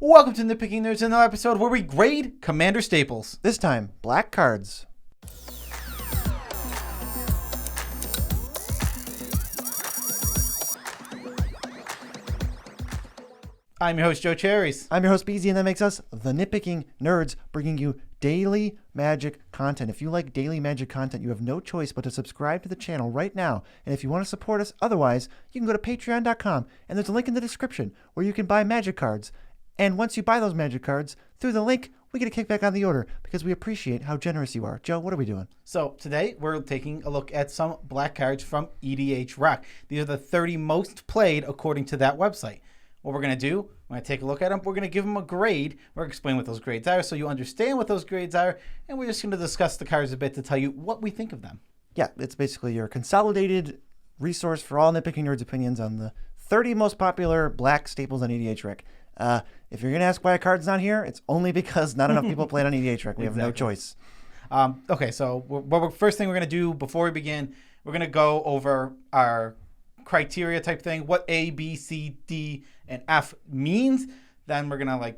Welcome to Nitpicking. There's another episode where we grade Commander staples. This time, black cards. I'm your host, Joe Cherries. I'm your host, BZ, and that makes us the Nitpicking Nerds, bringing you daily Magic content. If you like daily Magic content, you have no choice but to subscribe to the channel right now. And if you want to support us otherwise, you can go to patreon.com, and there's a link in the description where you can buy Magic cards. And once you buy those Magic cards, through the link, we get a kickback on the order because we appreciate how generous you are. Joe, what are we doing? So today we're taking a look at some black cards from EDHREC. These are the 30 most played according to that website. What we're going to do, we're going to take a look at them. We're going to give them a grade. We're going to explain what those grades are so you understand what those grades are. And we're just going to discuss the cards a bit to tell you what we think of them. Yeah, it's basically your consolidated resource for all Nitpicking Nerds opinions on the 30 most popular black staples on EDHREC. If you're going to ask why a card's not here, it's only because not enough people play it on EDHREC. We have no choice. Okay, so first thing we're going to do before we begin, we're going to go over our criteria type thing, what A, B, C, D, and F means. Then we're going to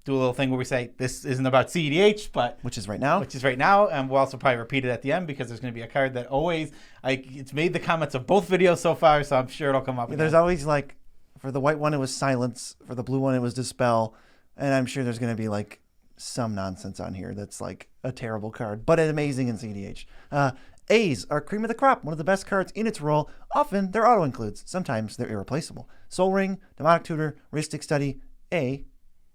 do a little thing where we say this isn't about CEDH, but which is right now. And we'll also probably repeat it at the end because there's going to be a card that always, it's made the comments of both videos so far, so I'm sure it'll come up again. There's always for the white one, it was silence. For the blue one, it was dispel. And I'm sure there's going to be some nonsense on here that's a terrible card, but amazing in CEDH. A's are cream of the crop, one of the best cards in its role. Often they're auto includes. Sometimes they're irreplaceable. Soul Ring, Demonic Tutor, Rhystic Study. A,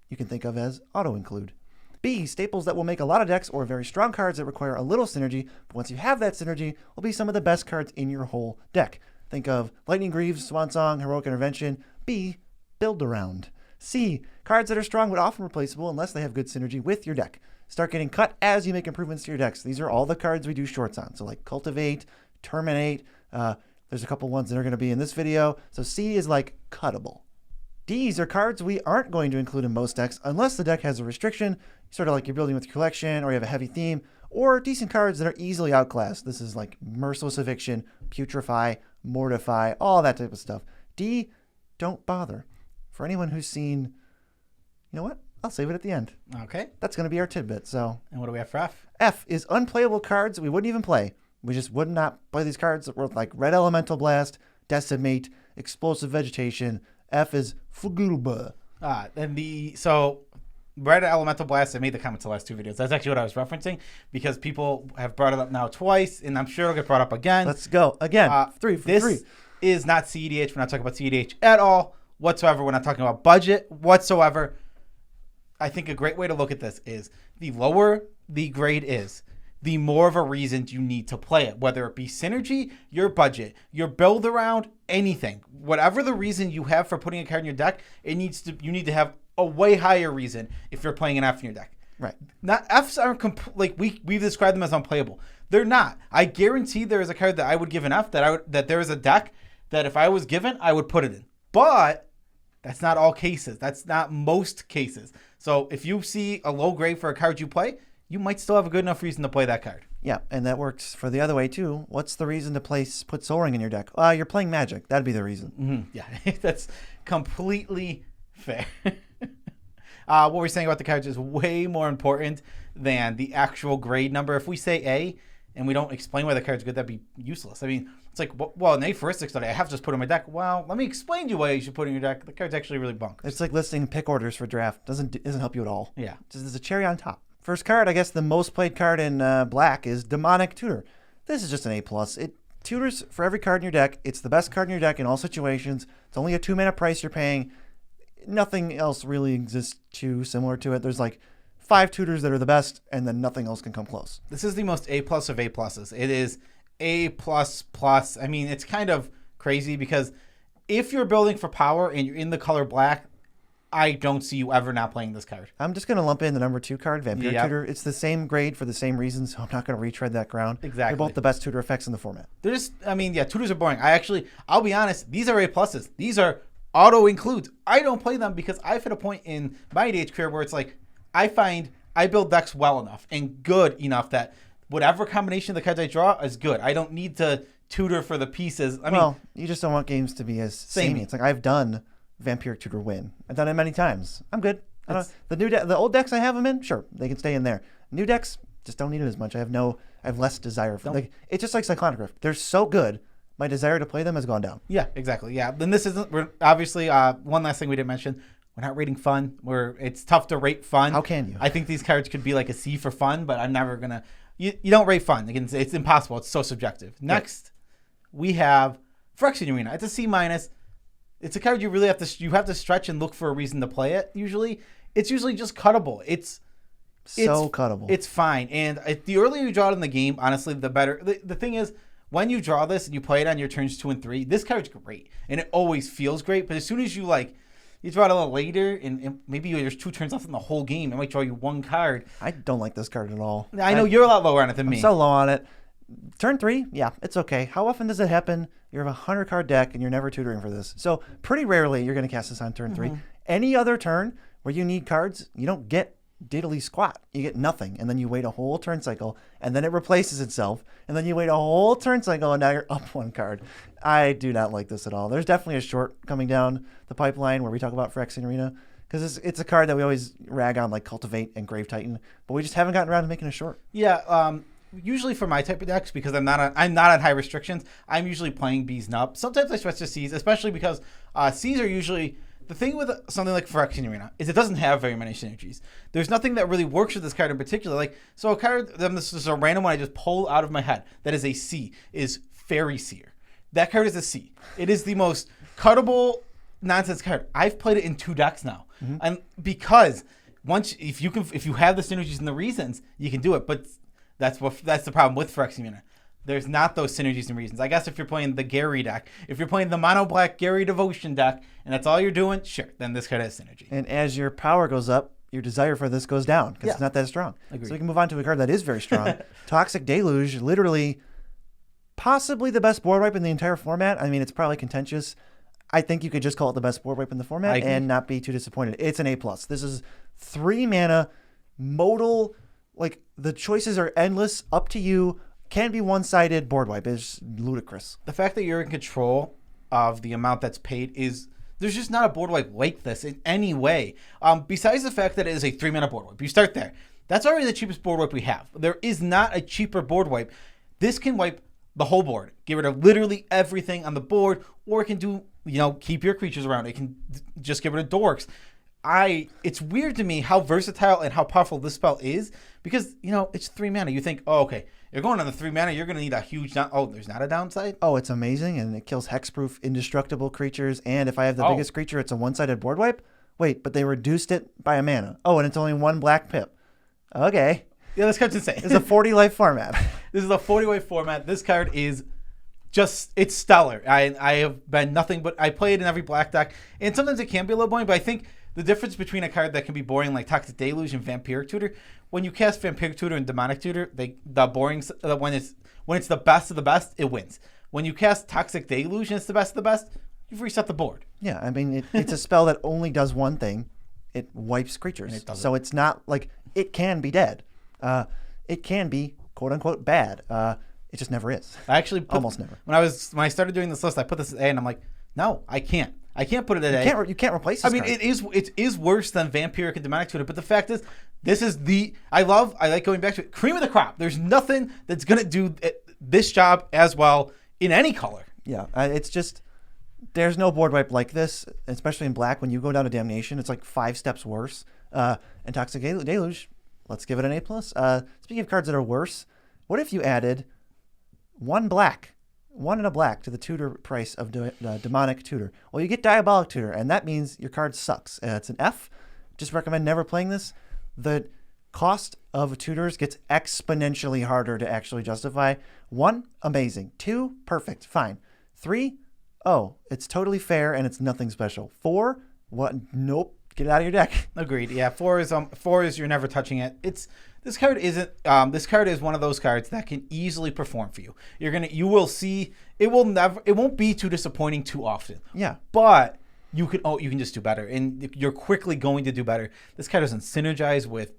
you can think of as auto include. B, staples that will make a lot of decks or very strong cards that require a little synergy, but once you have that synergy, will be some of the best cards in your whole deck. Think of Lightning Greaves, Swan Song, Heroic Intervention. B, build around. C, cards that are strong but often replaceable unless they have good synergy with your deck. Start getting cut as you make improvements to your decks. These are all the cards we do shorts on. So Cultivate, Terminate. There's a couple ones that are going to be in this video. So C is cuttable. D's are cards we aren't going to include in most decks unless the deck has a restriction, sort of you're building with your collection or you have a heavy theme, or decent cards that are easily outclassed. This is Merciless Eviction, Putrefy, Mortify, all that type of stuff. D, don't bother. For anyone who's seen, you know what? I'll save it at the end. Okay. That's going to be our tidbit. So. And what do we have for F? F is unplayable cards we wouldn't even play. We just would not play these cards that were Red Elemental Blast, Decimate, Explosive Vegetation. F is Fugulba. So Red Elemental Blast, I made the comments the last two videos. That's actually what I was referencing because people have brought it up now twice, and I'm sure it'll get brought up again. Let's go. Again, 3 for 3. This is not CEDH. We're not talking about CEDH at all whatsoever. We're not talking about budget whatsoever. I think a great way to look at this is the lower the grade is, the more of a reason you need to play it, whether it be synergy, your budget, your build around, anything. Whatever the reason you have for putting a card in your deck, you need to have a way higher reason if you're playing an F in your deck. Right. Not Fs are we've described them as unplayable. They're not. I guarantee there is a card that I would give an F that there is a deck that if I was given, I would put it in. But that's not all cases. That's not most cases. So if you see a low grade for a card you play, you might still have a good enough reason to play that card. Yeah, and that works for the other way too. What's the reason to put Soul Ring in your deck? You're playing Magic. That'd be the reason. Mm-hmm. Yeah, that's completely fair. What we're saying about the cards is way more important than the actual grade number. If we say A and we don't explain why the card's good, that'd be useless. I mean, it's an A for Rhystic Study, I have to just put it in my deck. Well, let me explain to you why you should put it in your deck. The card's actually really bonkers. It's like listing pick orders for draft. Doesn't help you at all. Yeah. Just as a cherry on top. First card, I guess the most played card in black is Demonic Tutor. This is just an A+. It tutors for every card in your deck. It's the best card in your deck in all situations. It's only a 2-mana price you're paying. Nothing else really exists too similar to it. There's 5 tutors that are the best, and then nothing else can come close. This is the most A+ of A+. It is A++. I mean, it's kind of crazy because if you're building for power and you're in the color black, I don't see you ever not playing this card. I'm just going to lump in the number 2 card, Vampire Tutor. It's the same grade for the same reasons, so I'm not going to retread that ground. Exactly. They're both the best tutor effects in the format. Tutors are boring. I'll be honest, these are A+. These are auto includes. I don't play them because I've hit a point in my EDH career where it's I find I build decks well enough and good enough that whatever combination of the cards I draw is good. I don't need to tutor for the pieces. You just don't want games to be as samey. It's I've done Vampiric Tutor win. I've done it many times. I'm good. The old decks I have them in, sure, they can stay in there. New decks just don't need it as much. I have less desire for like it's just like Cyclonic Rift. They're so good. My desire to play them has gone down. Yeah, exactly. Yeah. Then this isn't. We're obviously one last thing we didn't mention. We're not rating fun. It's tough to rate fun. How can you? I think these cards could be like a C for fun, but I'm never gonna. You don't rate fun. It's impossible. It's so subjective. Next, we have Phyrexian Arena. It's a C minus. It's a card you really have to stretch and look for a reason to play it. Usually, it's usually just cuttable. It's cuttable. It's fine. And the earlier you draw it in the game, honestly, the better. The thing is, when you draw this and you play it on your turns 2 and 3, this card's great, and it always feels great. But as soon as you draw it a little later, and maybe there's 2 turns left in the whole game, it might draw you 1 card. I don't like this card at all. I know you're a lot lower on it than me. I'm so low on it. Turn 3, yeah, it's okay. How often does it happen? You have a 100-card deck, and you're never tutoring for this. So pretty rarely you're going to cast this on turn 3. Any other turn where you need cards, you don't get diddly squat. You get nothing, and then you wait a whole turn cycle, and then it replaces itself, and then you wait a whole turn cycle, and now you're up 1 card. I do not like this at all. There's definitely a short coming down the pipeline where we talk about Phyrexian Arena, because it's a card that we always rag on, like Cultivate and Grave Titan, but we just haven't gotten around to making a short. Yeah, usually for my type of decks, because I'm not on high restrictions, I'm usually playing B's and up. Sometimes I stretch to C's, especially because C's are usually. The thing with something like Phyrexian Arena is it doesn't have very many synergies. There's nothing that really works with this card in particular. So a card, this is a random one I just pulled out of my head, that is a C, is Fairy Seer. That card is a C. It is the most cuttable nonsense card. I've played it in 2 decks now. And because if you have the synergies and the reasons, you can do it. But that's the problem with Phyrexian Arena. There's not those synergies and reasons. I guess if you're playing the Gary deck, if you're playing the mono black Gary Devotion deck, and that's all you're doing, sure, then this card has synergy. And as your power goes up, your desire for this goes down because it's not that strong. Agreed. So we can move on to a card that is very strong. Toxic Deluge, literally possibly the best board wipe in the entire format. I mean, it's probably contentious. I think you could just call it the best board wipe in the format and not be too disappointed. It's an A+. This is 3 mana, modal, like the choices are endless, up to you. Can be one-sided board wipe is ludicrous. The fact that you're in control of the amount that's paid there's just not a board wipe like this in any way. Besides the fact that it is a 3-mana board wipe. You start there. That's already the cheapest board wipe we have. There is not a cheaper board wipe. This can wipe the whole board. Get rid of literally everything on the board, or it can do, keep your creatures around. It can just get rid of dorks. It's weird to me how versatile and how powerful this spell is because, it's 3 mana. You think, oh, okay, you're going on the 3 mana, you're going to need a huge there's not a downside? Oh, it's amazing, and it kills hexproof, indestructible creatures, and if I have the biggest creature, it's a one-sided board wipe? Wait, but they reduced it by a mana. Oh, and it's only 1 black pip. Okay. Yeah, this card's insane. It's a 40-life format. This is a 40-life format. This card is it's stellar. I have been nothing but, I play it in every black deck, and sometimes it can be a little boring, but I think the difference between a card that can be boring like Toxic Deluge and Vampiric Tutor, when you cast Vampiric Tutor and Demonic Tutor, when it's the best of the best, it wins. When you cast Toxic Deluge and it's the best of the best, you've reset the board. Yeah, I mean, it's a spell that only does one thing. It wipes creatures. So it's not like it can be dead. It can be, quote unquote, bad. It just never is. I actually almost never. When I started doing this list, I put this at A, and I'm like, no, I can't. I can't put it at A. You can't replace this card. It is worse than Vampiric and Demonic Tutor, but the fact is, this is I like going back to it. Cream of the crop. There's nothing that's going to do this job as well in any color. Yeah, it's just, there's no board wipe like this, especially in black. When you go down to Damnation, it's like 5 steps worse. And Toxic Deluge, let's give it an A+. Speaking of cards that are worse, what if you added 1 black? 1 and a black to the tutor price of Demonic Tutor. Well, you get Diabolic Tutor, and that means your card sucks. It's an F. Just recommend never playing this. The cost of tutors gets exponentially harder to actually justify. 1, amazing. 2, perfect, fine. 3, oh, it's totally fair and it's nothing special. 4, what? Nope. Get it out of your deck. Agreed. Yeah, 4 is you're never touching it. This card is one of those cards that can easily perform for you. You will see it won't be too disappointing too often. Yeah. But you can just do better, and you're quickly going to do better. This card doesn't synergize with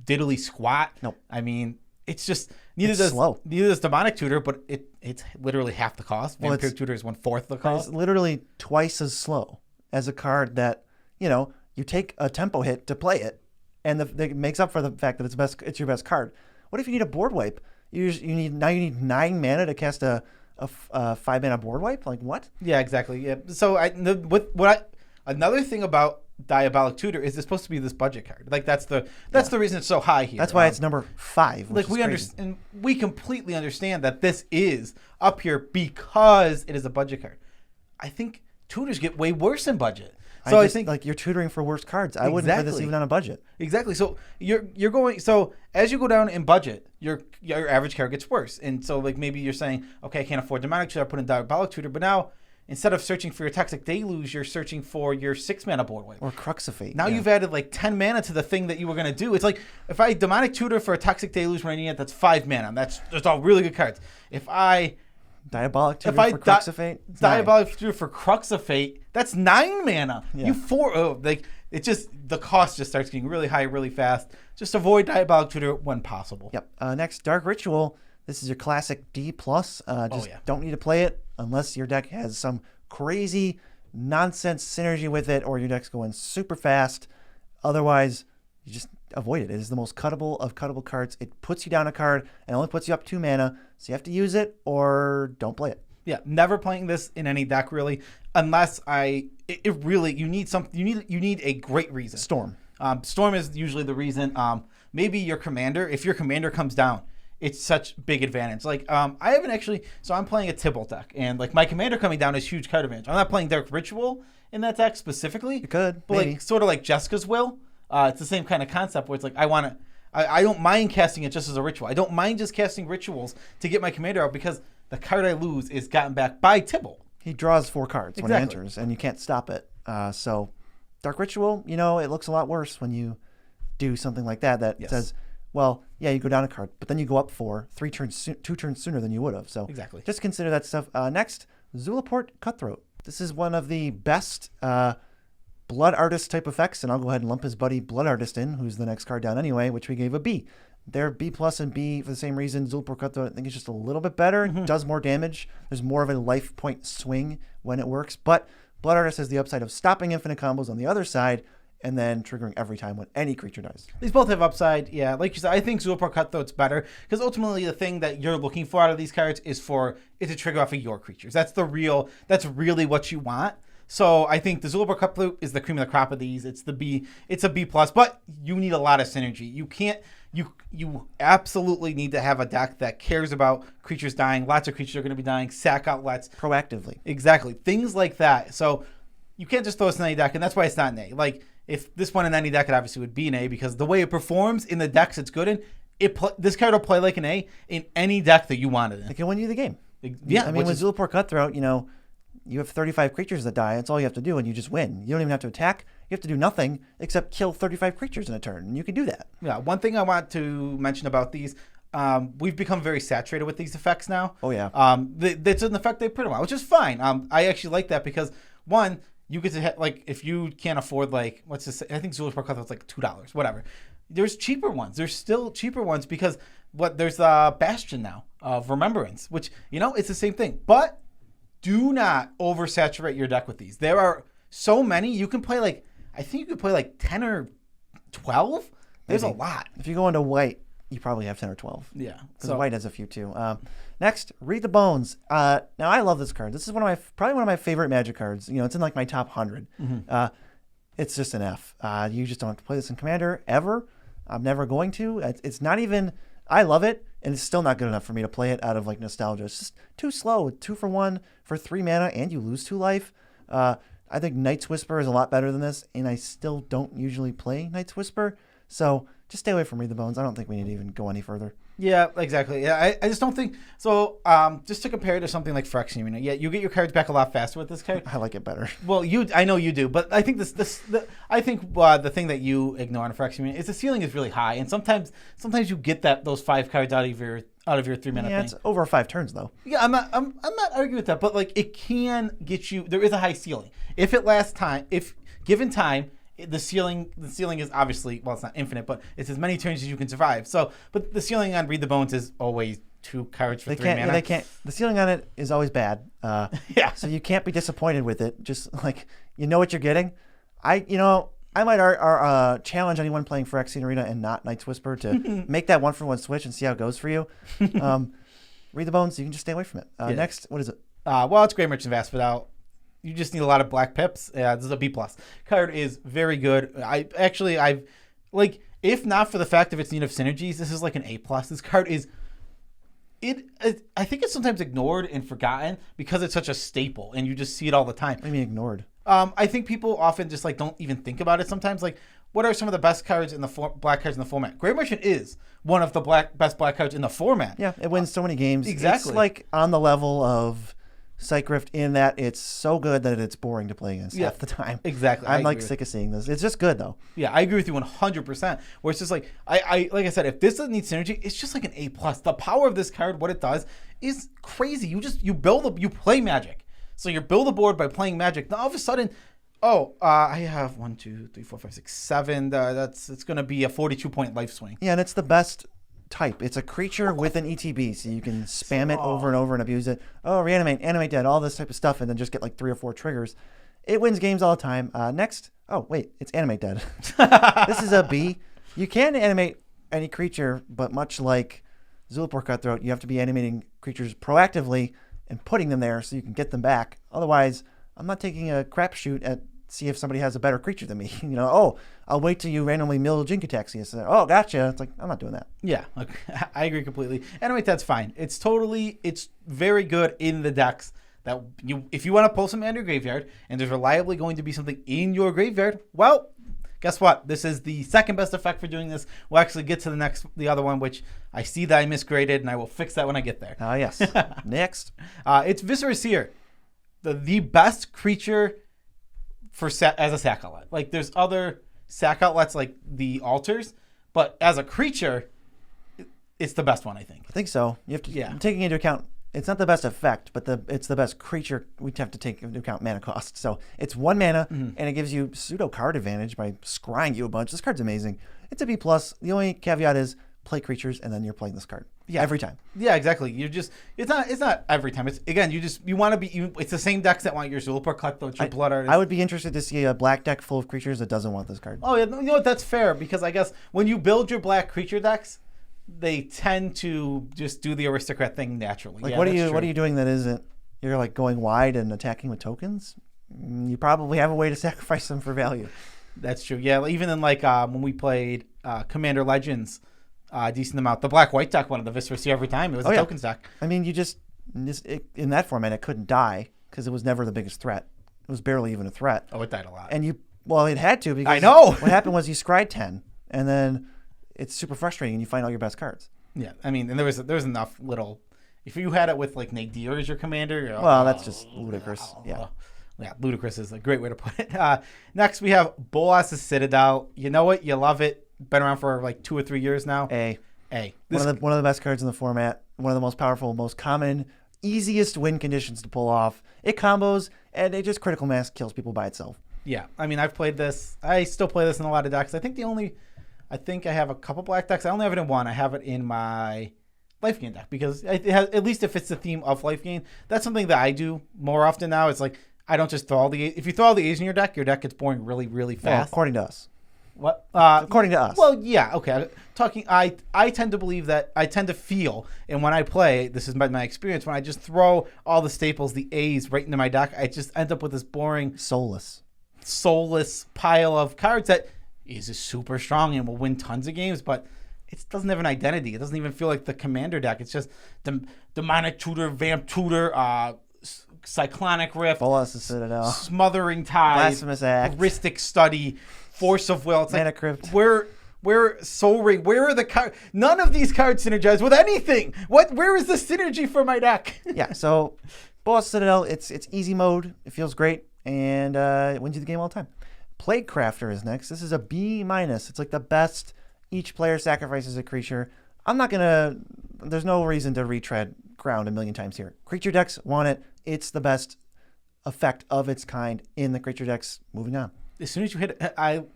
diddly squat. Nope. I mean, it's just neither does Demonic Tutor, but it's literally half the cost. Vampiric Tutor is 1/4 the cost. It's literally twice as slow as a card that, you you take a tempo hit to play it, and it makes up for the fact that it's your best card. What if you need a board wipe? You need 9 mana to cast a 5 mana board wipe? Like what? Yeah, exactly. Yeah. So another thing about Diabolic Tutor is it's supposed to be this budget card. Like that's the reason it's so high here. That's why it's number 5. Like we understand, we completely understand that this is up here because it is a budget card. I think tutors get way worse in budget. So I think like you're tutoring for worse cards. I wouldn't put this even on a budget. Exactly. So you're going. So as you go down in budget, your average card gets worse. And so like maybe you're saying, okay, I can't afford Demonic Tutor, I put in Diabolic Tutor, but now instead of searching for your Toxic Deluge, you're searching for your 6 mana board wipe. Or Crux of Fate. Now you've added like 10 mana to the thing that you were going to do. It's like if I Demonic Tutor for a Toxic Deluge when I need it, that's 5 mana. That's all really good cards. If I Diabolic Tutor for Crux of Fate? Diabolic Tutor for Crux of Fate, that's 9 mana. Yeah. It just, the cost just starts getting really high really fast. Just avoid Diabolic Tutor when possible. Yep. Next, Dark Ritual. This is your classic D+. Don't need to play it unless your deck has some crazy nonsense synergy with it or your deck's going super fast. Otherwise, you just avoid it. It is the most cuttable of cuttable cards. It puts you down a card and only puts you up 2 mana, so you have to use it or don't play it. Yeah, never playing this in any deck really, unless you need a great reason. Storm. Storm is usually the reason. Maybe your commander, if your commander comes down, it's such big advantage. Like I haven't actually, so I'm playing a Tybalt deck, and like my commander coming down is huge card advantage. I'm not playing Dark Ritual in that deck specifically. You could, but maybe. Like sort of like Jessica's Will. It's the same kind of concept where it's like I don't mind casting it just as a ritual. I don't mind just casting rituals to get my commander out because the card I lose is gotten back by Tybalt. He draws 4 cards when he Exactly. enters, and you can't stop it. So Dark Ritual, it looks a lot worse when you do something like that Yes. says, well, yeah, you go down a card, but then you go up 2 turns sooner than you would have. So Exactly. just consider that stuff. Next, Zulaport Cutthroat. This is one of the best Blood Artist type effects, and I'll go ahead and lump his buddy Blood Artist in, who's the next card down anyway, which we gave a B. They're B+ and B for the same reason. Zulaport Cutthroat, I think, is just a little bit better. It does more damage. There's more of a life point swing when it works, but Blood Artist has the upside of stopping infinite combos on the other side and then triggering every time when any creature dies. These both have upside. Yeah, like you said, I think Zulaport Cutthroat's better because ultimately the thing that you're looking for out of these cards is to trigger off of your creatures. That's really what you want. So I think the Zulaport Cutthroat is the cream of the crop of these. It's a B+, but you need a lot of synergy. You absolutely need to have a deck that cares about creatures dying. Lots of creatures are going to be dying. Sack outlets. Proactively. Exactly. Things like that. So you can't just throw this in any deck, and that's why it's not an A. Like, if this went in any deck, it obviously would be an A because the way it performs in the decks it's good in, this card will play like an A in any deck that you want it in. It can win you the game. Yeah. I mean, with Zulaport Cutthroat, you have 35 creatures that die. That's all you have to do, and you just win. You don't even have to attack. You have to do nothing except kill 35 creatures in a turn, and you can do that. Yeah. One thing I want to mention about these, we've become very saturated with these effects now. Oh, yeah. That's an effect they print them out, which is fine. I actually like that because, one, you get to, if you can't afford, what's this? I think Zulaport Cutthroat's like $2, whatever. There's cheaper ones. There's still cheaper ones because there's Bastion now of Remembrance, which, it's the same thing. But do not oversaturate your deck with these. There are so many. You can play I think you could play 10 or 12. There's a lot. If you go into white, you probably have 10 or 12. Yeah. Because white has a few too. Next, Read the Bones. Now, I love this card. This is probably one of my favorite Magic cards. It's in my top 100. Mm-hmm. It's just an F. You just don't have to play this in Commander ever. I'm never going to. It's not even. I love it, and it's still not good enough for me to play it out of nostalgia. It's just too slow. 2 for 1 for 3 mana, and you lose 2 life. I think Night's Whisper is a lot better than this, and I still don't usually play Night's Whisper. So just stay away from Read the Bones. I don't think we need to even go any further. Yeah, exactly. Yeah, I just don't think so. Just to compare it to something like Phyrexian, you get your cards back a lot faster with this card. I like it better. Well, I know you do, but I think the thing that you ignore on Phyrexian is the ceiling is really high, and sometimes you get those 5 cards out of your 3 mana Yeah, thing. it's over 5 turns though. Yeah, I'm not arguing with that, but it can get you. There is a high ceiling if it lasts time. If given time. The ceiling is obviously, it's not infinite, but it's as many turns as you can survive. So, but the ceiling on Read the Bones is always 2 cards for 3 mana. Yeah, they can't. The ceiling on it is always bad. Yeah. So you can't be disappointed with it. Just you know what you're getting. I might challenge anyone playing Phyrexian Arena and not Knight's Whisper to make that 1-for-1 switch and see how it goes for you. Read the bones. You can just stay away from it. Next, what is it? Well, it's Great Merchant of Asphodel. You just need a lot of black pips. Yeah, this is a B+. Card is very good. I've like, if not for the fact of its need of synergies, this is like an A+. This card is... I think it's sometimes ignored and forgotten because it's such a staple and you just see it all the time. What do you mean ignored? I think people often just like don't even think about it sometimes. Like, what are some of the best cards in the black cards in the format? Great Merchant is one of the best black cards in the format. Yeah, it wins so many games. Exactly. It's like on the level of Psych Rift in that it's so good that it's boring to play against half the time. Exactly. I'm like sick of seeing this. It's just good though. Yeah, I agree with you 100%. Where it's just like I like I said, if this doesn't need synergy, it's just like an A+. The power of this card, what it does, is crazy. You play Magic. So you build a board by playing Magic. Now all of a sudden, I have 1, 2, 3, 4, 5, 6, 7. It's gonna be a 42-point life swing. Yeah, and it's the best type. It's a creature with an ETB, so you can spam it over and over and abuse it. Reanimate, animate dead, all this type of stuff, and then just get like 3 or 4 triggers. It wins games all the time. Next, it's animate dead. This is a B. You can animate any creature, but much like Zulaport Cutthroat, you have to be animating creatures proactively and putting them there so you can get them back. Otherwise, I'm not taking a crapshoot at see if somebody has a better creature than me. I'll wait till you randomly mill Jin-Kataxi. So, gotcha. It's like, I'm not doing that. Yeah, I agree completely. Anyway, that's fine. It's very good in the decks that if you want to pull some in your graveyard and there's reliably going to be something in your graveyard, well, guess what? This is the second best effect for doing this. We'll actually get to the other one, which I see that I misgraded, and I will fix that when I get there. Yes. Next. It's Viscera Seer, the best creature as a sack outlet. Like, there's other sack outlets like the altars, but as a creature, it's the best one, I think. I think so. You have to taking into account it's not the best effect, but it's the best creature. We have to take into account mana cost. So it's 1 mana, and it gives you pseudo card advantage by scrying you a bunch. This card's amazing. It's a B+. The only caveat is play creatures, and then you're playing this card. Yeah, every time. Yeah, exactly. It's not every time. It's again, you want to be. It's the same decks that want your Zulaport Cutthroat, your Blood Artist. I would be interested to see a black deck full of creatures that doesn't want this card. Oh yeah, you know what? That's fair because I guess when you build your black creature decks, they tend to just do the aristocrat thing naturally. Like, what are you doing that isn't? You're like going wide and attacking with tokens. You probably have a way to sacrifice them for value. That's true. Yeah, even in like when we played Commander Legends. Decent amount. The black-white deck wanted the Viscera Seer every time. It was a tokens deck. I mean, in that format, it couldn't die because it was never the biggest threat. It was barely even a threat. Oh, it died a lot. And it had to because I know. What happened was you scryed 10, and then it's super frustrating, and you find all your best cards. Yeah, I mean, and there was enough little. If you had it with like Nadir as your commander, that's just ludicrous. Yeah, ludicrous is a great way to put it. Next, we have Bolas' Citadel. You know it, you love it. Been around for like 2 or 3 years now. A. One of the best cards in the format. One of the most powerful, most common, easiest win conditions to pull off. It combos, and it just critical mass kills people by itself. Yeah, I mean, I've played this. I still play this in a lot of decks. I think I have a couple black decks. I only have it in one. I have it in my Life Gain deck because it has, at least if it's the theme of Life Gain, that's something that I do more often now. It's like I don't just throw if you throw all the A's in your deck gets boring really, really fast. Well, according to us. What? According to us. Well, yeah, okay. I tend to believe that I tend to feel, and when I play, this is my experience, when I just throw all the staples, the A's right into my deck, I just end up with this boring, soulless pile of cards that is super strong and will win tons of games, but it doesn't have an identity. It doesn't even feel like the commander deck. It's just Demonic Tutor, Vamp Tutor, Cyclonic Rift, Bolas' Citadel, Smothering Tide, Blasphemous Act, Heuristic Study, Force of Will. It's Mana like, Crypt. Where Soul Ring? Where are the cards? None of these cards synergize with anything. Where is the synergy for my deck? Yeah, so Bolas Citadel, it's easy mode. It feels great, and it wins you the game all the time. Plague Crafter is next. This is a B-. It's like the best. Each player sacrifices a creature. There's no reason to retread ground a million times here. Creature decks want it. It's the best effect of its kind in the creature decks. Moving on. As soon as you hit it,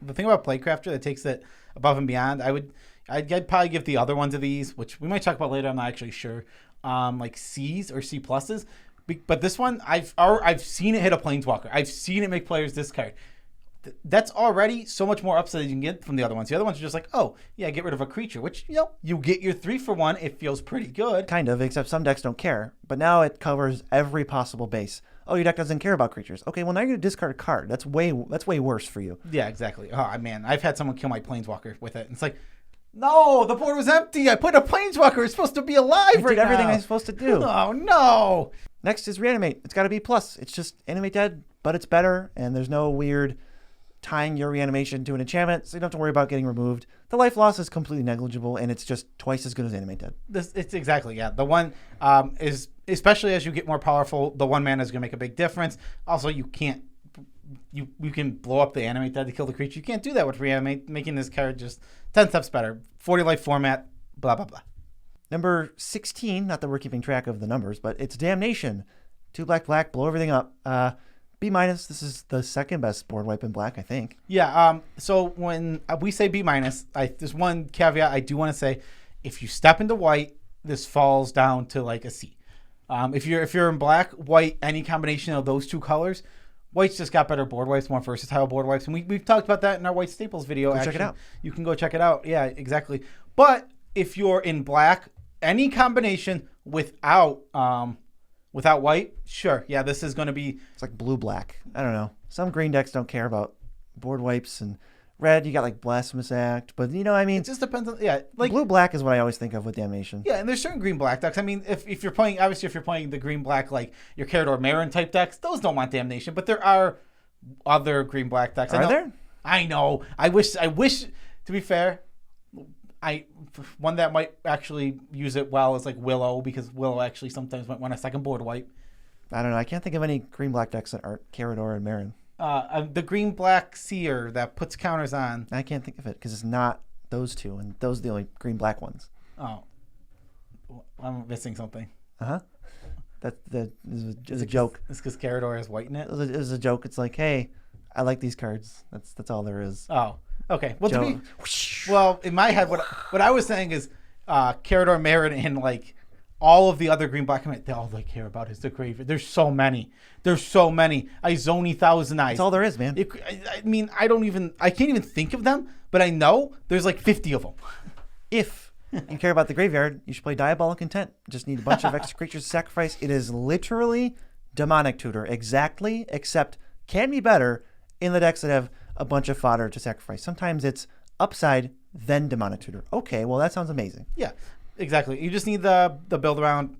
the thing about Plague Crafter that takes it above and beyond, I'd probably give the other ones of these, which we might talk about later. I'm not actually sure, like C's or C pluses. But this one, I've seen it hit a Planeswalker. I've seen it make players discard. that's already so much more upside you can get from the other ones. The other ones are just like, oh, yeah, get rid of a creature, which, you get your 3-for-1. It feels pretty good. Kind of, except some decks don't care. But now it covers every possible base. Oh, your deck doesn't care about creatures. Okay, well, now you're going to discard a card. That's way worse for you. Yeah, exactly. Oh, man, I've had someone kill my Planeswalker with it. It's like, no, the board was empty. I put a Planeswalker. It's supposed to be alive right now. I did everything I was supposed to do. Oh, no. Next is Reanimate. It's got to be plus. It's just Animate Dead, but it's better, and there's no weird tying your reanimation to an enchantment, so you don't have to worry about getting removed. The life loss is completely negligible, and it's just twice as good as Animate Dead. It's exactly, yeah. The one is, especially as you get more powerful, the 1 mana is going to make a big difference. Also, you can blow up the Animate Dead to kill the creature. You can't do that with Reanimate, making this card just 10 steps better. 40 life format, blah, blah, blah. Number 16, not that we're keeping track of the numbers, but it's Damnation. 2 black, blow everything up. B-. This is the second best board wipe in black, I think. Yeah, so when we say B-, there's one caveat I do want to say. If you step into white, this falls down to like a C. If you're in black, white, any combination of those 2 colors, white's just got better board wipes, more versatile board wipes. And we've talked about that in our White Staples video. Check it out. You can go check it out. Yeah, exactly. But if you're in black, any combination without white, sure. Yeah, this is going to be... It's like blue-black. I don't know. Some green decks don't care about board wipes, and red, you got like Blasphemous Act. But, I mean... It just depends on... Yeah, like... Blue-black is what I always think of with Damnation. Yeah, and there's certain green-black decks. I mean, if you're playing... Obviously, if you're playing the green-black, like your Carador Marin type decks, those don't want Damnation. But there are other green-black decks. Are there? I know. I wish... To be fair... One that might actually use it well is like Willow, because Willow actually sometimes might want a second board wipe. I don't know. I can't think of any green-black decks that aren't Carador and Marin. The green-black Seer that puts counters on. I can't think of it because it's not those 2, and those are the only green-black ones. Oh. I'm missing something. Uh-huh. That is a joke. It's because Carador has white in it? It was a joke. It's like, hey, I like these cards. That's all there is. Oh. Okay. Well, in my head, what I was saying is Carador, Marin, and like all of the other green-black, they all they care about is the graveyard. There's so many. Izoni, Thousand Eyes. That's all there is, man. I mean, I can't even think of them, but I know there's like 50 of them. If you care about the graveyard, you should play Diabolic Intent. Just need a bunch of extra creatures to sacrifice. It is literally Demonic Tutor, exactly, except can be better in the decks that have a bunch of fodder to sacrifice. Sometimes it's upside, then Demonic Tutor. Okay, well, that sounds amazing. Yeah, exactly. You just need the build around.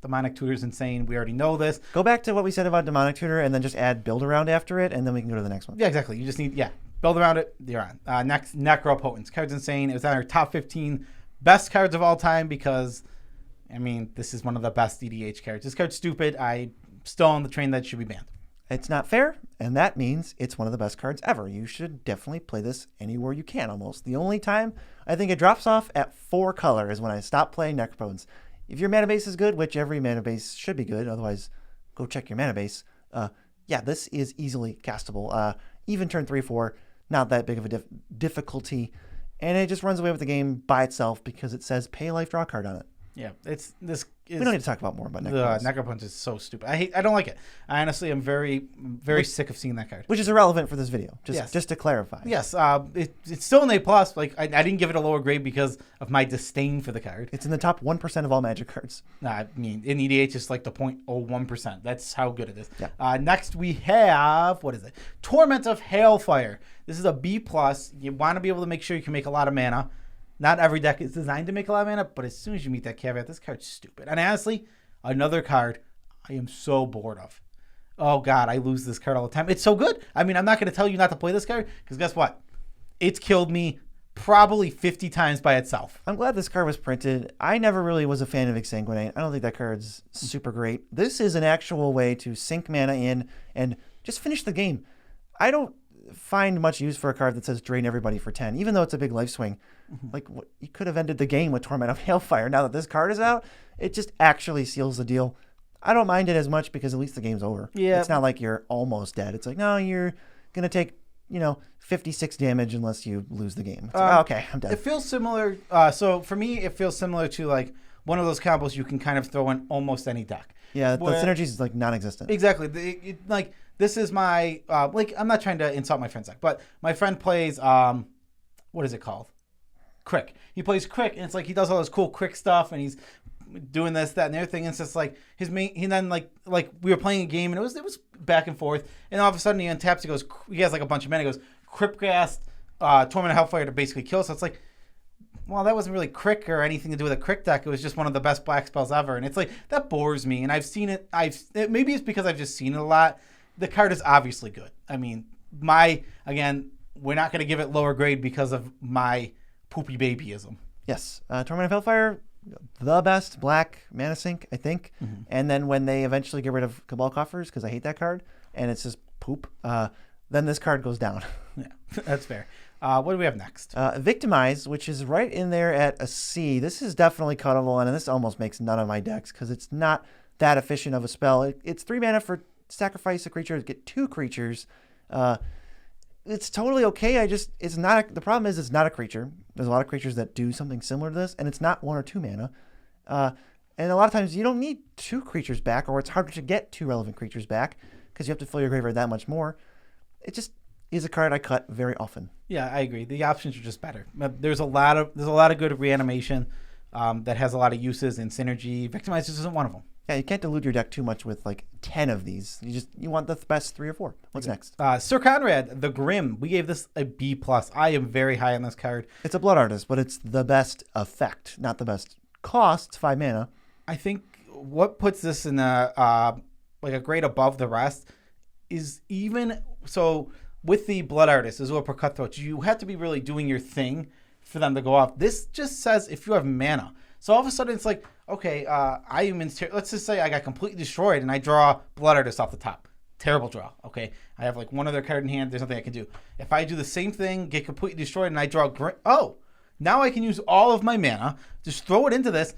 Demonic Tutor's insane. We already know this. Go back to what we said about Demonic Tutor and then just add build around after it, and then we can go to the next one. Yeah, exactly. You just need, build around it. You're on. Next, Necropotence. Card's insane. It was on our top 15 best cards of all time because, I mean, this is one of the best EDH cards. This card's stupid. I'm still on the train that should be banned. It's not fair, and that means it's one of the best cards ever. You should definitely play this anywhere you can almost. The only time I think it drops off at 4 color is when I stop playing Necropotence. If your mana base is good, which every mana base should be good, otherwise go check your mana base. This is easily castable. Even turn 3-4, not that big of a difficulty. And it just runs away with the game by itself because it says pay life, draw a card on it. Yeah, we don't need to talk about more about Necropotence. Necropotence is so stupid. I don't like it. I honestly am very sick of seeing that card. Which is irrelevant for this video, just to clarify. Yes, it's still an A+. Like I didn't give it a lower grade because of my disdain for the card. It's in the top 1% of all Magic cards. I mean, in EDH, it's like the 0.01%. That's how good it is. Yeah. Next, we have, what is it? Torment of Hailfire. This is a B+. You want to be able to make sure you can make a lot of mana. Not every deck is designed to make a lot of mana, but as soon as you meet that caveat, this card's stupid. And honestly, another card I am so bored of. Oh, God, I lose this card all the time. It's so good. I mean, I'm not going to tell you not to play this card, because guess what? It's killed me probably 50 times by itself. I'm glad this card was printed. I never really was a fan of Exsanguinate. I don't think that card's super great. This is an actual way to sink mana in and just finish the game. I don't find much use for a card that says drain everybody for 10, even though it's a big life swing. Like, you could have ended the game with Torment of Hailfire. Now that this card is out, it just actually seals the deal. I don't mind it as much because at least the game's over. Yeah. It's not like you're almost dead. It's like, no, you're going to take, 56 damage unless you lose the game. It's like, okay, I'm dead. It feels similar. So for me, it feels similar to like one of those combos you can kind of throw in almost any deck. Yeah, the synergy is like non-existent. Exactly. Like this is my like I'm not trying to insult my friend's deck, but my friend plays what is it called? Crick. He plays Crick, and it's like he does all this cool Crick stuff, and he's doing this, that, and the other thing. And it's just like his main. He then like we were playing a game, and it was back and forth, and all of a sudden he untaps. He goes. He has like a bunch of mana. He goes Cryptcast, Torment of Hellfire to basically kill. So it's like, well, that wasn't really Crick or anything to do with a Crick deck. It was just one of the best black spells ever, and it's like that bores me. And I've seen it. Maybe it's because I've just seen it a lot. The card is obviously good. I mean, we're not going to give it lower grade because of my poopy babyism. Yes, Torment of Hellfire, the best black mana sink, I think. Mm-hmm. And then when they eventually get rid of Cabal Coffers, because I hate that card, and it's just poop, then this card goes down. Yeah, that's fair. What do we have next? Victimize, which is right in there at a C. This is definitely cuttable, and this almost makes none of my decks because it's not that efficient of a spell. It's 3 mana for sacrifice a creature to get 2 creatures. It's totally okay. It's not. The problem is it's not a creature. There's a lot of creatures that do something similar to this, and it's not 1 or 2 mana. And a lot of times you don't need 2 creatures back, or it's harder to get 2 relevant creatures back because you have to fill your graveyard that much more. It just is a card I cut very often. Yeah, I agree. The options are just better. There's a lot of good reanimation that has a lot of uses, and synergy. Victimize just isn't one of them. Yeah, you can't dilute your deck too much with like 10 of these. You want the best 3 or 4. What's next? Sir Conrad, the Grim. We gave this a B+. I am very high on this card. It's a Blood Artist, but it's the best effect, not the best cost. It's 5 mana. I think what puts this in a grade above the rest is even so with the Blood Artist as well for Cutthroats, you have to be really doing your thing for them to go off. This just says if you have mana. So all of a sudden it's like, okay, I am in. Let's just say I got completely destroyed and I draw Blood Artist off the top. Terrible draw. Okay, I have like one other card in hand. There's nothing I can do. If I do the same thing, get completely destroyed, and I draw. Now I can use all of my mana. Just throw it into this.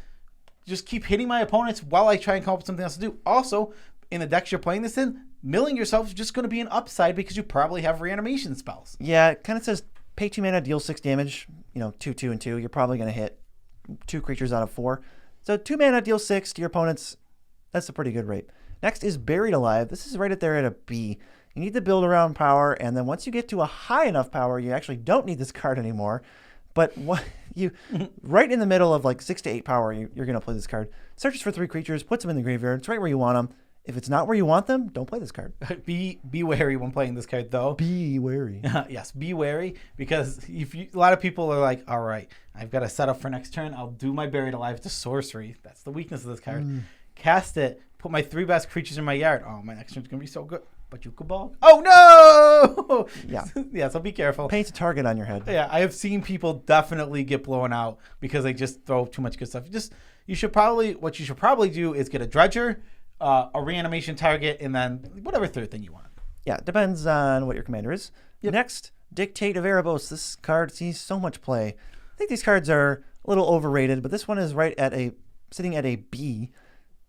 Just keep hitting my opponents while I try and come up with something else to do. Also, in the decks you're playing this in, milling yourself is just going to be an upside because you probably have reanimation spells. Yeah, it kind of says pay 2 mana, deal 6 damage. 2, 2, and 2. You're probably going to hit 2 creatures out of 4. So 2 mana, deal 6 to your opponents. That's a pretty good rate. Next is Buried Alive. This is right up there at a B. You need to build around power, and then once you get to a high enough power, you actually don't need this card anymore. But right in the middle of like 6 to 8 power, you're going to play this card. Searches for 3 creatures, puts them in the graveyard. It's right where you want them. If it's not where you want them, don't play this card. Be wary when playing this card, though. Be wary. Yes, be wary, because a lot of people are like, all right, I've got to set up for next turn. I'll do my Buried Alive to sorcery. That's the weakness of this card. Cast it, put my 3 best creatures in my yard. Oh, my next turn's going to be so good. But you Cabal. Oh, no! Yeah. Yeah, so be careful. Paint a target on your head. Yeah, I have seen people definitely get blown out because they just throw too much good stuff. What you should probably do is get a Dredger, a reanimation target, and then whatever third thing you want. Yeah, it depends on what your commander is. Yep. Next, Dictate of Erebos. This card sees so much play. I think these cards are a little overrated, but this one is sitting at a B.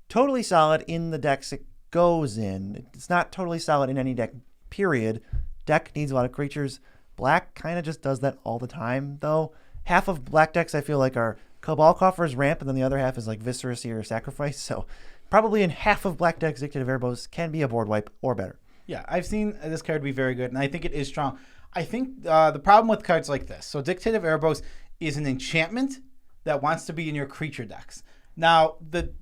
Totally solid in the decks it goes in. It's not totally solid in any deck, period. Deck needs a lot of creatures. Black kind of just does that all the time, though. Half of black decks I feel like are Cabal Coffers, Ramp, and then the other half is like Visceracy or Sacrifice. So probably in half of black decks, Dictate of Erebos can be a board wipe or better. Yeah, I've seen this card be very good, and I think it is strong. I think the problem with cards like this, so Dictate of Erebos is an enchantment that wants to be in your creature decks. Now, the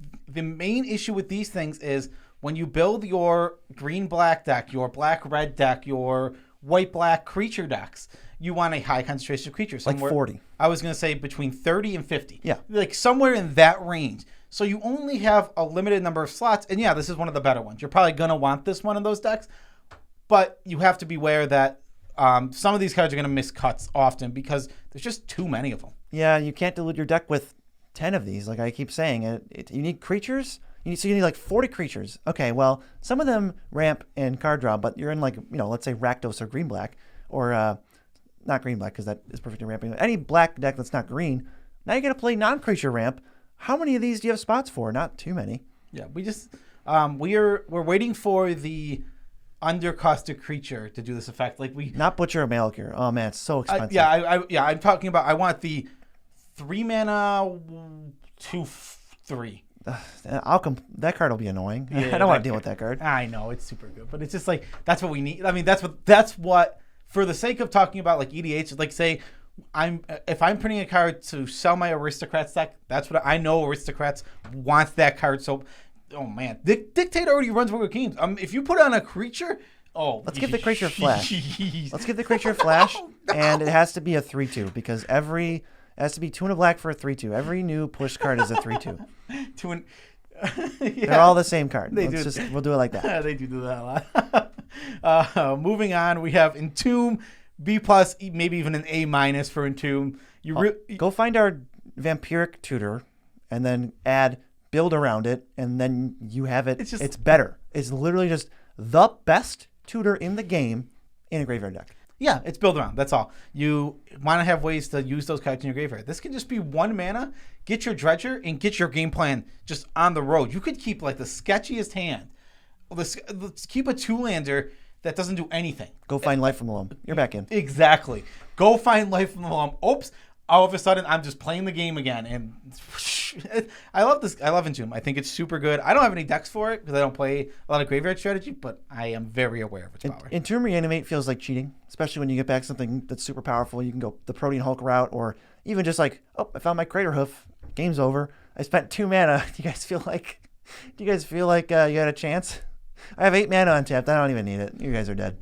main issue with these things is when you build your green-black deck, your black-red deck, your white-black creature decks, you want a high concentration of creatures. Like 40. I was going to say between 30 and 50. Yeah. Like somewhere in that range. So you only have a limited number of slots. And yeah, this is one of the better ones. You're probably going to want this one in those decks. But you have to be aware that some of these cards are going to miss cuts often because there's just too many of them. Yeah, you can't dilute your deck with 10 of these. Like I keep saying, you need creatures. You need like 40 creatures. Okay, well, some of them ramp and card draw, but you're in like, let's say Rakdos or green-black, or not green-black because that is perfectly ramping. Any black deck that's not green, now you got to play non-creature ramp. How many of these do you have spots for? Not too many. Yeah, we just we're waiting for the undercosted creature to do this effect. Like not Butcher or Malakir. Oh man, it's so expensive. I'm talking about. I want the 3 mana to 3. That card will be annoying. Yeah, I don't want to deal with that card. I know it's super good, but it's just like that's what we need. I mean, that's what for the sake of talking about like EDH, like say if I'm printing a card to sell my Aristocrats deck, that's what I know. Aristocrats wants that card. So, oh man, Dictator already runs with games. If you put on a creature. Oh, let's give the creature flash. Let's give the creature flash, no. And it has to be a 3/2 because it has to be 2 and a black for a 3/2. Every new push card is a 3/2. They're all the same card. We'll do it like that. They do that a lot. Moving on, we have Entomb, B+, maybe even an A- for Entomb. Go find our Vampiric Tutor, and then build around it, and then you have it. It's better. It's literally just the best tutor in the game in a graveyard deck. Yeah, it's build around. That's all. You want to have ways to use those cards in your graveyard. This can just be 1 mana, get your Dredger, and get your game plan just on the road. You could keep like the sketchiest hand. Let's keep a 2-lander that doesn't do anything. Go find Life from the Loam. You're back in. Exactly. Go find Life from the Loam. Oops. All of a sudden, I'm just playing the game again. And I love this. I love Entomb. I think it's super good. I don't have any decks for it because I don't play a lot of graveyard strategy, but I am very aware of its power. Entomb Reanimate feels like cheating, especially when you get back something that's super powerful. You can go the Protean Hulk route, or even just like, oh, I found my Crater Hoof. Game's over. I spent 2 mana. Do you guys feel like you had a chance? I have 8 mana untapped. I don't even need it. You guys are dead.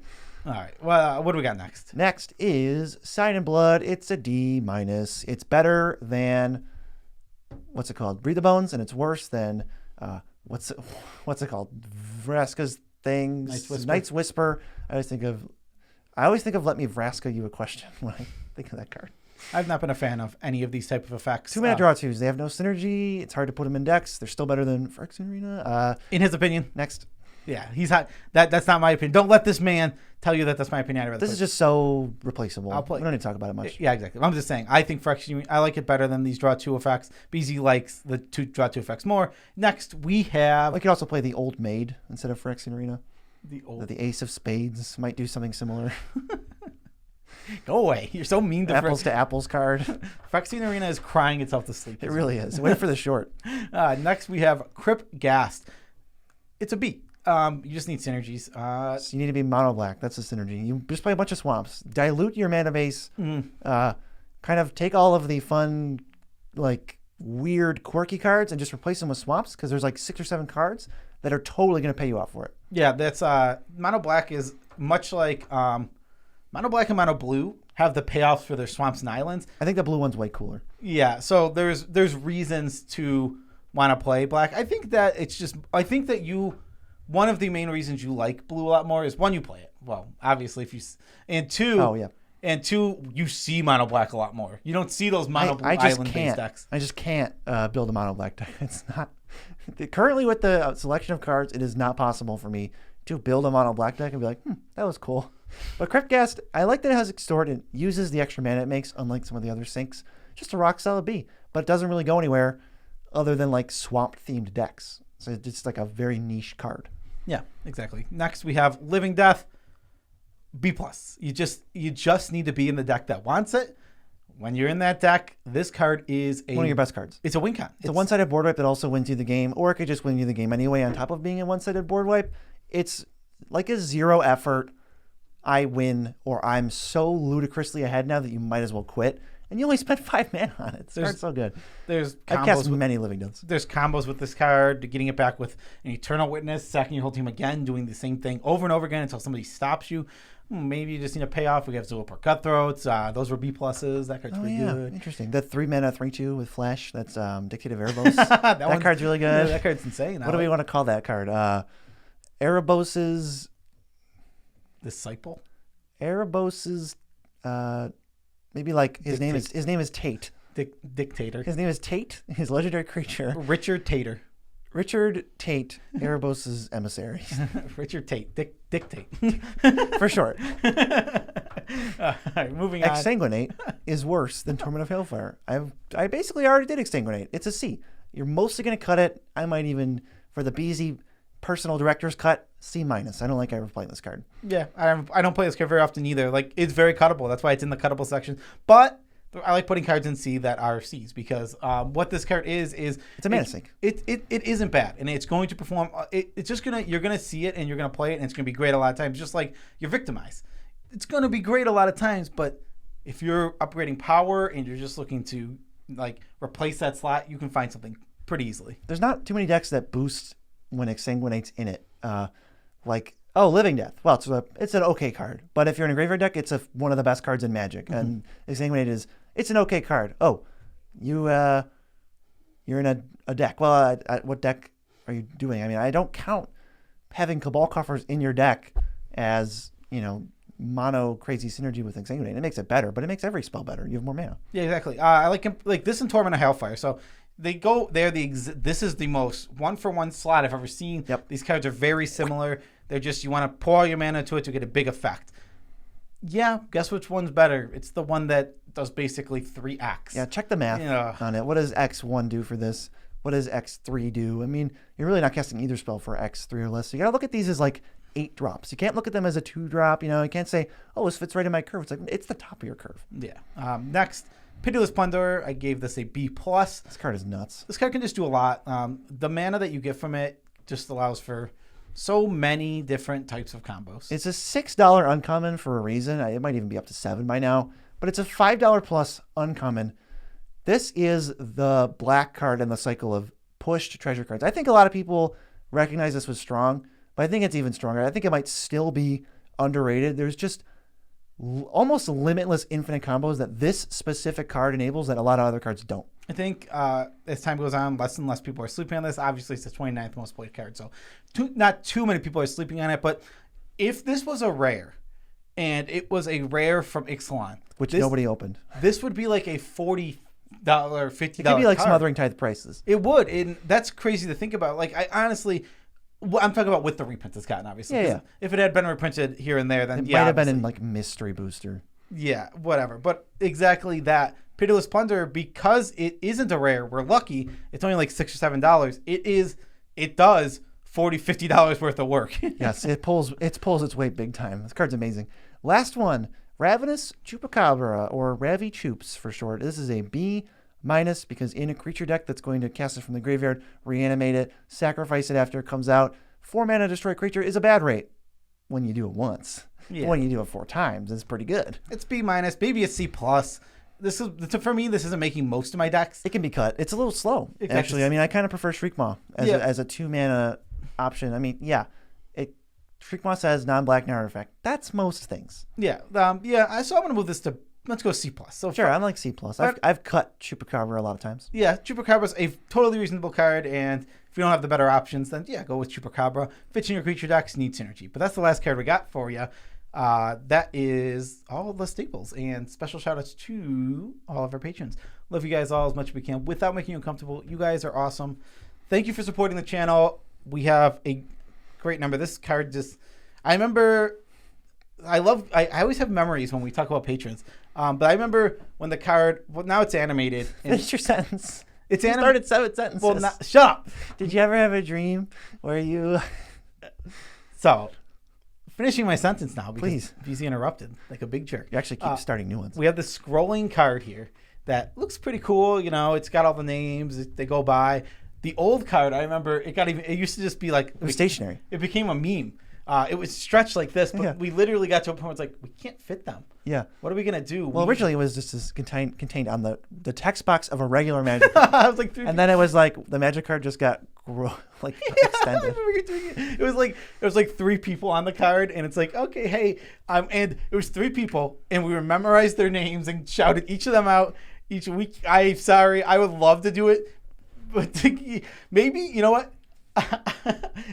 All right. Well, what do we got next? Next is Sign in Blood. It's a D-. It's better than what's it called? Breathe the Bones, and it's worse than what's it called? Vraska's things. Night's Whisper. I always think of Let Me Vraska You a Question when I think of that card. I've not been a fan of any of these type of effects. 2 mana draw 2s. They have no synergy. It's hard to put them in decks. They're still better than Phyrexian Arena. In his opinion. Next. Yeah, he's hot. That's not my opinion. Don't let this man tell you that that's my opinion. This is just so replaceable. We don't need to talk about it much. Yeah, exactly. I'm just saying. I think I like it better than these draw 2 effects. BZ likes the draw 2 effects more. Next, we have. We could also play the Old Maid instead of Phyrexian Arena. The Ace of Spades might do something similar. Go away. You're so mean to Apples to Apples card. Phyrexian Arena is crying itself to sleep. It really is. Wait for the short. Next, we have Crypt Ghast. It's a B. You just need synergies. So you need to be mono black. That's the synergy. You just play a bunch of swamps. Dilute your mana base. Kind of take all of the fun, like weird, quirky cards and just replace them with swamps because there's like 6 or 7 cards that are totally going to pay you out for it. Yeah, that's mono black is much like mono black and mono blue have the payoffs for their swamps and islands. I think the blue one's way cooler. Yeah, so there's reasons to want to play black. I think that one of the main reasons you like blue a lot more is 1, you play it. Well, obviously, and 2. Oh yeah. And 2, you see mono black a lot more. You don't see those mono blue island-based decks. I just can't build a mono black deck. It's not currently with the selection of cards. It is not possible for me to build a mono black deck and be like, that was cool. But Crypt Ghast, I like that it has Extort and uses the extra mana it makes, unlike some of the other sinks. Just a rock solid B, but it doesn't really go anywhere other than like swamp themed decks. So it's just like a very niche card. Yeah, exactly. Next, we have Living Death, B+. You just need to be in the deck that wants it. When you're in that deck, this card is one of your best cards. It's a win con. It's a one-sided board wipe that also wins you the game, or it could just win you the game anyway on top of being a one-sided board wipe. It's like a 0 effort, I win, or I'm so ludicrously ahead now that you might as well quit. And you only spent 5 mana on it. It's so good. I've cast many Living Deaths. There's combos with this card, getting it back with an Eternal Witness, sacking your whole team again, doing the same thing over and over again until somebody stops you. Maybe you just need a payoff. We have Zoopar Cutthroats. Those were B+. That card's pretty good. Interesting. That 3 mana 3/2 with Flash. That's Dictative Erebos. that card's really good. Yeah, that card's insane. What do we want to call that card? Erebos's Disciple. Erebos's. Maybe like his name is Tate. Dictator. His name is Tate. His legendary creature. Richard Tater. Richard Tate, Erebos's emissary. Richard Tate. Dictate. For short. All right, moving on. Exsanguinate is worse than Torment of Hailfire. I basically already did Exsanguinate. It's a C. You're mostly going to cut it. I might even, for the BZ personal director's cut, C-. I don't like ever playing this card. Yeah, I don't play this card very often either. Like, it's very cuttable. That's why it's in the cuttable section. But I like putting cards in C that are C's because what this card is it's a mana sink. It isn't bad, and it's going to perform. It's just you're gonna see it and you're gonna play it, and it's gonna be great a lot of times. Just like you're victimized, it's gonna be great a lot of times. But if you're upgrading power and you're just looking to like replace that slot, you can find something pretty easily. There's not too many decks that boost when Exsanguinate's in it. Living Death. Well, it's an okay card, but if you're in a graveyard deck, it's one of the best cards in Magic, and Exsanguinate it's an okay card. Oh, you're in a deck. Well, what deck are you doing? I mean, I don't count having Cabal Coffers in your deck as, mono crazy synergy with Exsanguinate. It makes it better, but it makes every spell better. You have more mana. Yeah, exactly. I like this and Torment of Hellfire. So they go there. This is the most 1-for-1 slot I've ever seen. Yep. These cards are very similar. They're just, you want to pour your mana into it to get a big effect. Yeah, guess which one's better? It's the one that does basically 3x. Yeah, check the math on it. What does X1 do for this? What does X3 do? I mean, you're really not casting either spell for X3 or less. So you got to look at these as like 8 drops. You can't look at them as a 2-drop. You can't say, oh, this fits right in my curve. It's like, it's the top of your curve. Yeah. Next, Pitiless Plunderer. I gave this a B+. This card is nuts. This card can just do a lot. The mana that you get from it just allows for so many different types of combos. It's a $6 uncommon for a reason. It might even be up to $7 by now, but it's a $5 plus uncommon. This is the black card in the cycle of pushed treasure cards. I think a lot of people recognize this was strong, but I think it's even stronger. I think it might still be underrated. There's just almost limitless infinite combos that this specific card enables that a lot of other cards don't. I think as time goes on, less and less people are sleeping on this. Obviously, it's the 29th most played card, so not too many people are sleeping on it. But if this was a rare, and it was a rare from Ixalan, which nobody opened, this would be like a $40, $50. It could be like card. Smothering Tithe prices. It would, and that's crazy to think about. Like, I honestly, I'm talking about with the reprint it's gotten, obviously. Yeah. If it had been reprinted here and there, then it might have been in like Mystery Booster. Yeah, whatever. But exactly that. Pitiless Plunderer, because it isn't a rare, we're lucky. It's only like $6 or $7. It does $40-$50 worth of work. Yes, it pulls its weight big time. This card's amazing. Last one, Ravenous Chupacabra, or Ravi Chups for short. This is a B- because in a creature deck that's going to cast it from the graveyard, reanimate it, sacrifice it after it comes out, 4 mana destroy creature is a bad rate when you do it once. Yeah. When you do it 4 times, it's pretty good. It's B-, maybe a C+. For me, this isn't making most of my decks. It can be cut. It's a little slow, actually. I mean, I kind of prefer Shriekmaw as a 2-mana option. I mean, yeah. Shriekmaw says non-black, non-artifact. That's most things. Yeah. So I'm going to move this to, let's go C+. So sure, I'm like C+. I've cut Chupacabra a lot of times. Yeah, Chupacabra's a totally reasonable card, and if you don't have the better options, then yeah, go with Chupacabra. Fits in your creature decks, need synergy. But that's the last card we got for you. That is all the staples, and special shout outs to all of our patrons. Love you guys all as much as we can without making you uncomfortable. You guys are awesome. Thank you for supporting the channel. We have a great number. This card I always have memories when we talk about patrons. But I remember when the card, now it's animated. Finish your sentence. It's you started 7 sentences. Well, shut up. Did you ever have a dream where you... So, finishing my sentence now because Please. He's interrupted like a big jerk. You actually keep starting new ones. We have this scrolling card here that looks pretty cool. It's got all the names. They go by. The old card, I remember, it used to just be like... It was stationary. It became a meme. It was stretched like this, but we literally got to a point where it's like, we can't fit them. Yeah. What are we going to do? Well, originally it was just contained on the text box of a regular Magic card. I was like, and then it was like the Magic card just got extended. I remember you doing it. It was like 3 people on the card, and it's like, okay, hey, and it was 3 people, and we memorized their names and shouted each of them out each week. I'm sorry, I would love to do it, but maybe, you know what?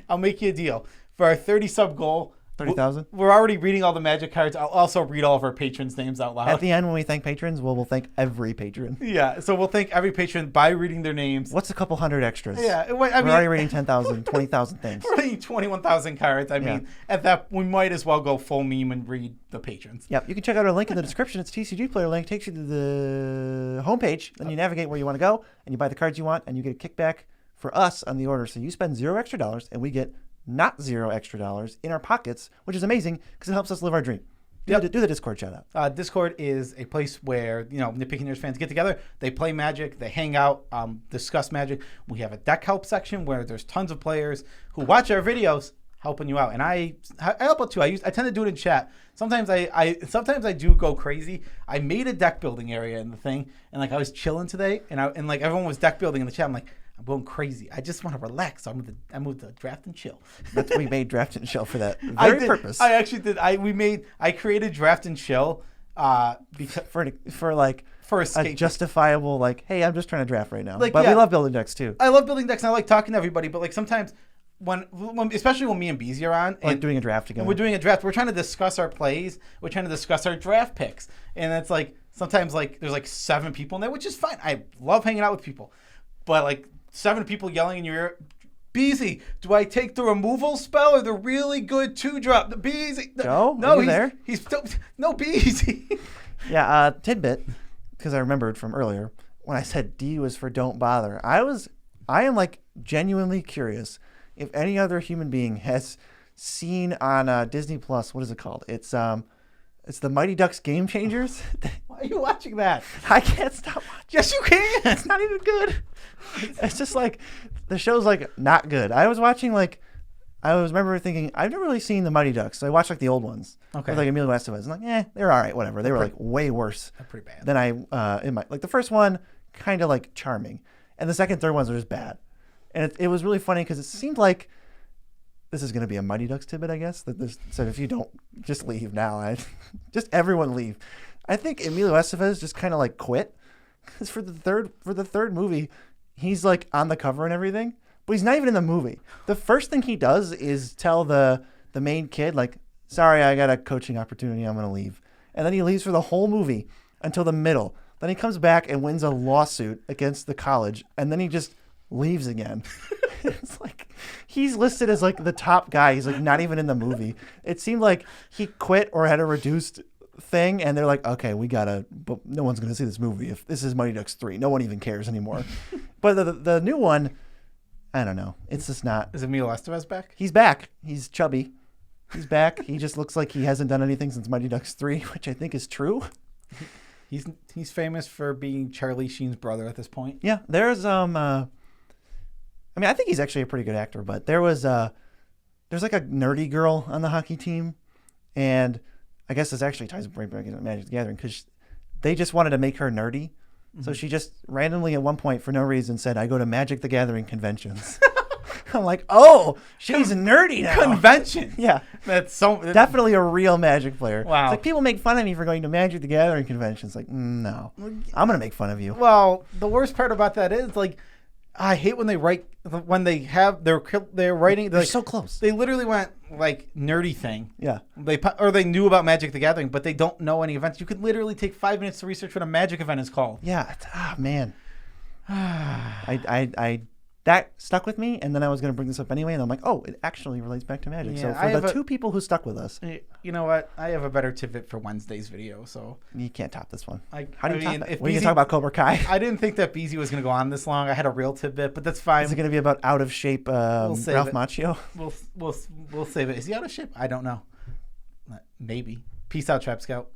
I'll make you a deal. For our 30 sub goal, 30,000. We're already reading all the Magic cards. I'll also read all of our patrons' names out loud. At the end, when we thank patrons, we'll thank every patron. Yeah, so we'll thank every patron by reading their names. What's a couple hundred extras? Yeah, we're already reading 10,000, 20,000 things. We're reading 21,000 cards. I mean, at that, we might as well go full meme and read the patrons. Yep, you can check out our link in the description. It's a TCG Player link. Takes you to the homepage. Then you navigate where you want to go, and you buy the cards you want, and you get a kickback for us on the order. So you spend $0 extra, and we get not $0 extra in our pockets, which is amazing because it helps us live our dream. Do the Discord shout out. Discord is a place where, Nitpicking Nerds fans get together. They play Magic. They hang out, discuss Magic. We have a deck help section where there's tons of players who watch our videos helping you out. And I help out too. I tend to do it in chat. Sometimes I do go crazy. I made a deck building area in the thing, and I was chilling today, and everyone was deck building in the chat. I'm like, I'm going crazy. I just want to relax. So I moved to draft and chill. We made draft and chill for that very purpose. I actually did. I created draft and chill because for a justifiable hey, I'm just trying to draft right now. We love building decks too. I love building decks and I like talking to everybody, but sometimes when especially when me and Beezy are on and doing a draft together. We're doing a draft. We're trying to discuss our plays. We're trying to discuss our draft picks. And it's sometimes there's 7 people in there, which is fine. I love hanging out with people. But 7 people yelling in your ear, Beezy, do I take the removal spell or the really good 2-drop? Beezy. Joe? No, he's there. He's still no Beezy. Yeah, tidbit, because I remembered from earlier when I said D was for don't bother. I am genuinely curious if any other human being has seen on Disney Plus, what is it called? It's the Mighty Ducks Game Changers. Why are you watching that? I can't stop watching. Yes, you can. It's not even good. It's just the show's not good. I was watching I remember thinking I've never really seen the Mighty Ducks. So I watched the old ones. Okay. With Emilio Estevez. And they're all right, whatever. They were way worse. They're pretty bad. Than I in my the first one kind of charming, and the second, third ones are just bad. And it was really funny because it seemed like this is going to be a Mighty Ducks tidbit, I guess. So if you don't, just leave now. Just everyone leave. I think Emilio Estevez just kind of quit because for the third movie, he's on the cover and everything, but he's not even in the movie. The first thing he does is tell the main kid sorry, I got a coaching opportunity, I'm going to leave, and then he leaves for the whole movie until the middle. Then he comes back and wins a lawsuit against the college, and then he just leaves again. It's he's listed as the top guy. He's not even in the movie. It seemed like he quit or had a reduced thing, and they're okay, but no one's gonna see this movie if this is Mighty Ducks 3. No one even cares anymore. But the new one, I don't know. It's just not. Is Emilio Estevez back? He's back. He's chubby. He's back. He just looks like he hasn't done anything since Mighty Ducks 3, which I think is true. He's famous for being Charlie Sheen's brother at this point. Yeah, there's I think he's actually a pretty good actor, but there's a nerdy girl on the hockey team, and I guess this actually ties right back into Magic the Gathering because they just wanted to make her nerdy. Mm-hmm. So she just randomly at one point for no reason said, I go to Magic the Gathering conventions. I'm oh, she's nerdy now. Convention. Yeah. That's definitely a real Magic player. Wow. It's people make fun of me for going to Magic the Gathering conventions. No, I'm going to make fun of you. Well, the worst part about that is I hate when they write they're writing. They're so close. They literally went nerdy thing. Yeah. They knew about Magic the Gathering, but they don't know any events. You could literally take 5 minutes to research what a Magic event is called. Yeah. Man. I that stuck with me, and then I was going to bring this up anyway, and I'm oh, it actually relates back to Magic. Yeah, so for the 2 people who stuck with us. You know what? I have a better tidbit for Wednesday's video, so. You can't top this one. How do you top it? We're going to talk about Cobra Kai. I didn't think that Beezy was going to go on this long. I had a real tidbit, but that's fine. Is it going to be about out of shape Ralph Macchio? We'll save it. Is he out of shape? I don't know. Maybe. Peace out, Trap Scout.